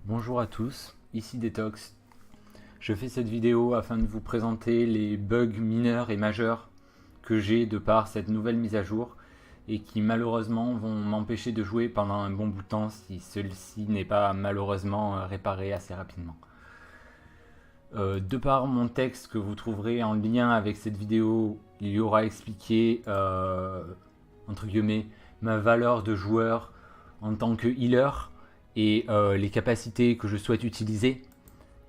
Bonjour à tous, ici Detox. Je fais cette vidéo afin de vous présenter les bugs mineurs et majeurs que j'ai de par cette nouvelle mise à jour et qui malheureusement vont m'empêcher de jouer pendant un bon bout de temps si celle-ci n'est pas malheureusement réparée assez rapidement. De par mon texte que vous trouverez en lien avec cette vidéo, il y aura expliqué entre guillemets ma valeur de joueur en tant que healer et les capacités que je souhaite utiliser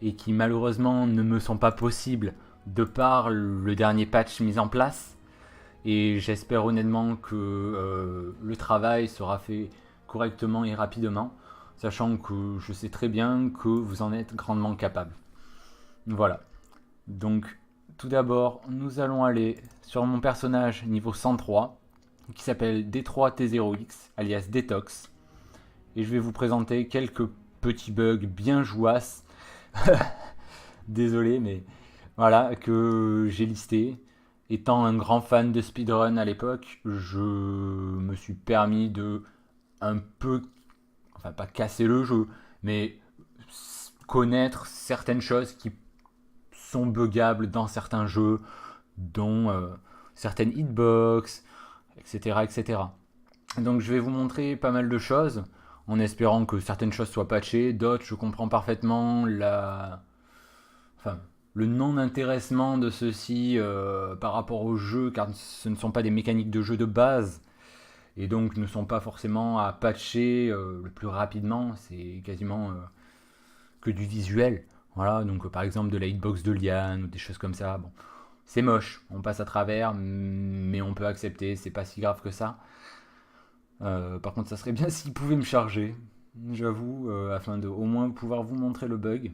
et qui malheureusement ne me sont pas possibles de par le dernier patch mis en place. Et j'espère honnêtement que le travail sera fait correctement et rapidement, sachant que je sais très bien que vous en êtes grandement capable. Voilà. Donc tout d'abord, nous allons aller sur mon personnage niveau 103, qui s'appelle D3T0X, alias Detox. Et je vais vous présenter quelques petits bugs bien jouasses. Désolé, mais voilà, que j'ai listé. Étant un grand fan de speedrun à l'époque, je me suis permis de un peu, enfin pas casser le jeu, mais connaître certaines choses qui sont buggables dans certains jeux, dont certaines hitbox, etc., etc. Donc je vais vous montrer pas mal de choses, en espérant que certaines choses soient patchées, d'autres je comprends parfaitement le non-intéressement de ceux-ci par rapport au jeu, car ce ne sont pas des mécaniques de jeu de base, et donc ne sont pas forcément à patcher le plus rapidement, c'est quasiment que du visuel. Voilà, donc par exemple de la hitbox de liane ou des choses comme ça. Bon, c'est moche, on passe à travers, mais on peut accepter, c'est pas si grave que ça. Par contre, ça serait bien s'il pouvait me charger, j'avoue, afin de au moins pouvoir vous montrer le bug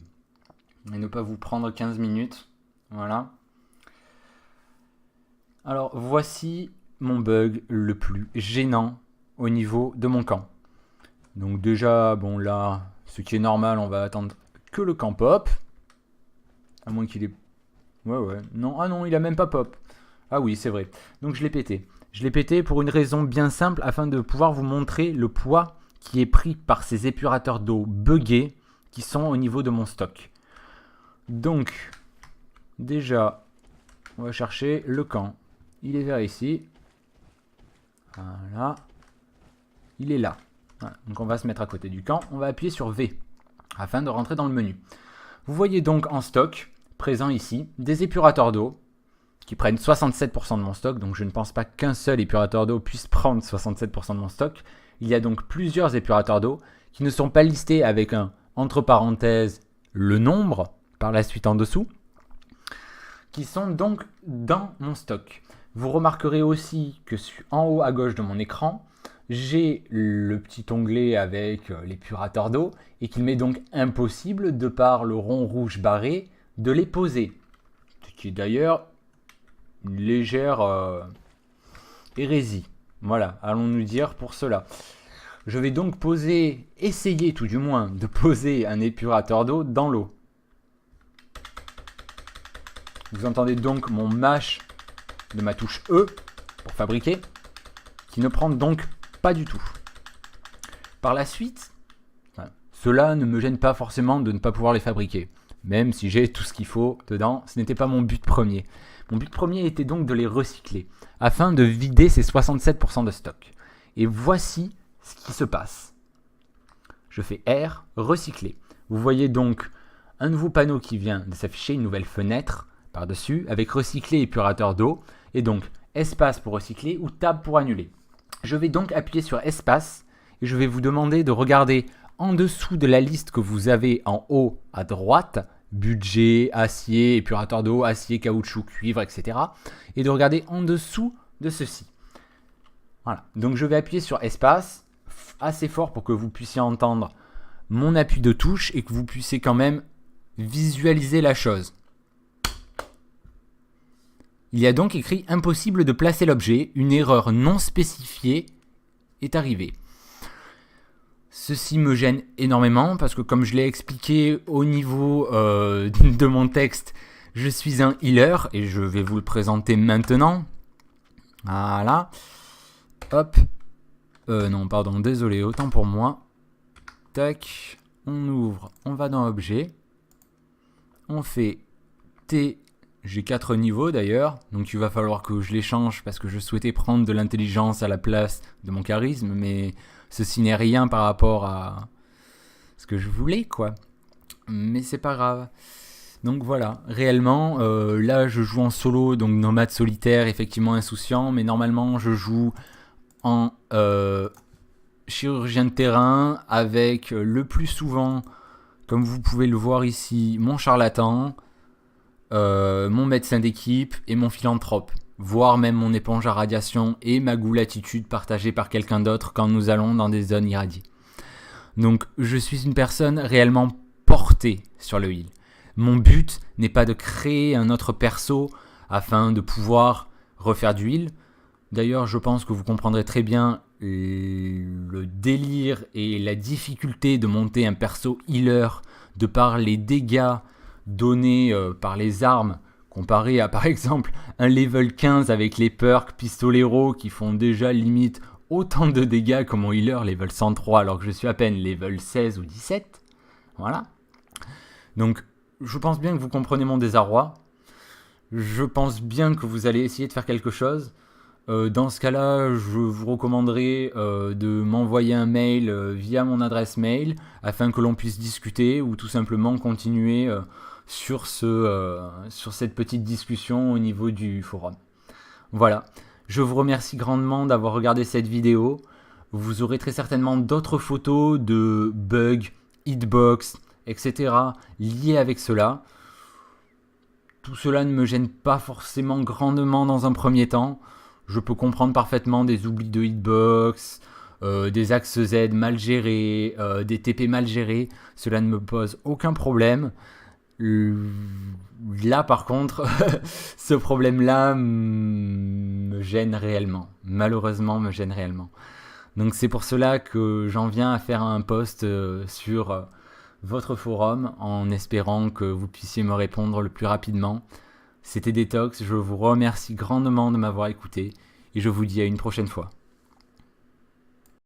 et ne pas vous prendre 15 minutes. Voilà. Alors, voici mon bug le plus gênant au niveau de mon camp. Donc déjà, bon là, ce qui est normal, on va attendre que le camp pop. À moins qu'il ait... Ouais. Non, ah non, il a même pas pop. Ah oui, c'est vrai. Donc je l'ai pété. Je l'ai pété pour une raison bien simple, afin de pouvoir vous montrer le poids qui est pris par ces épurateurs d'eau buggés qui sont au niveau de mon stock. Donc, déjà, on va chercher le camp. Il est vers ici. Voilà. Il est là. Voilà. Donc on va se mettre à côté du camp. On va appuyer sur V afin de rentrer dans le menu. Vous voyez donc en stock, présent ici, des épurateurs d'eau qui prennent 67% de mon stock. Donc je ne pense pas qu'un seul épurateur d'eau puisse prendre 67% de mon stock. Il y a donc plusieurs épurateurs d'eau qui ne sont pas listés avec un entre parenthèses le nombre par la suite en dessous, qui sont donc dans mon stock. Vous remarquerez aussi que en haut à gauche de mon écran, j'ai le petit onglet avec l'épurateur d'eau et qu'il m'est donc impossible, de par le rond rouge barré, de les poser. Ce qui est d'ailleurs une légère hérésie. Voilà, allons-nous dire pour cela. Je vais donc essayer tout du moins de poser un épurateur d'eau dans l'eau. Vous entendez donc mon mash de ma touche E pour fabriquer, qui ne prend donc pas du tout. Par la suite, cela ne me gêne pas forcément de ne pas pouvoir les fabriquer, même si j'ai tout ce qu'il faut dedans. Ce n'était pas mon but premier. Mon but premier était donc de les recycler, afin de vider ces 67% de stock. Et voici ce qui se passe. Je fais R, recycler. Vous voyez donc un nouveau panneau qui vient de s'afficher, une nouvelle fenêtre par-dessus, avec recycler épurateur d'eau, et donc espace pour recycler ou tab pour annuler. Je vais donc appuyer sur espace, et je vais vous demander de regarder en dessous de la liste que vous avez en haut à droite, budget, acier, épurateur d'eau, acier, caoutchouc, cuivre, etc. Et de regarder en dessous de ceci. Voilà, donc je vais appuyer sur espace, assez fort pour que vous puissiez entendre mon appui de touche et que vous puissiez quand même visualiser la chose. Il y a donc écrit impossible de placer l'objet, une erreur non spécifiée est arrivée. Ceci me gêne énormément parce que, comme je l'ai expliqué au niveau de mon texte, je suis un healer et je vais vous le présenter maintenant. Voilà. Hop. Non, pardon, désolé, autant pour moi. Tac. on ouvre, on va dans Objet, on fait T, j'ai 4 niveaux d'ailleurs, donc il va falloir que je les change parce que je souhaitais prendre de l'intelligence à la place de mon charisme, mais ceci n'est rien par rapport à ce que je voulais, quoi. Mais c'est pas grave. Donc voilà, réellement, là je joue en solo, donc nomade solitaire, effectivement insouciant, mais normalement je joue en chirurgien de terrain avec le plus souvent, comme vous pouvez le voir ici, mon charlatan, mon médecin d'équipe et mon philanthrope, voire même mon éponge à radiation et ma goule attitude partagée par quelqu'un d'autre quand nous allons dans des zones irradiées. Donc je suis une personne réellement portée sur le heal. Mon but n'est pas de créer un autre perso afin de pouvoir refaire du heal. D'ailleurs, je pense que vous comprendrez très bien le délire et la difficulté de monter un perso healer de par les dégâts donnés par les armes comparé à par exemple un level 15 avec les perks pistolero qui font déjà limite autant de dégâts que mon healer level 103 alors que je suis à peine level 16 ou 17. Voilà. Donc je pense bien que vous comprenez mon désarroi. Je pense bien que vous allez essayer de faire quelque chose. Dans ce cas-là, je vous recommanderais de m'envoyer un mail via mon adresse mail afin que l'on puisse discuter ou tout simplement continuer sur cette petite discussion au niveau du forum. Voilà, je vous remercie grandement d'avoir regardé cette vidéo. Vous aurez très certainement d'autres photos de bugs, hitbox, etc. liées avec cela. Tout cela ne me gêne pas forcément grandement dans un premier temps. Je peux comprendre parfaitement des oublis de hitbox, des axes Z mal gérés, des TP mal gérés. Cela ne me pose aucun problème. Là par contre, ce problème-là me gêne réellement. Malheureusement, me gêne réellement. Donc c'est pour cela que j'en viens à faire un post sur votre forum en espérant que vous puissiez me répondre le plus rapidement. C'était Detox, je vous remercie grandement de m'avoir écouté et je vous dis à une prochaine fois.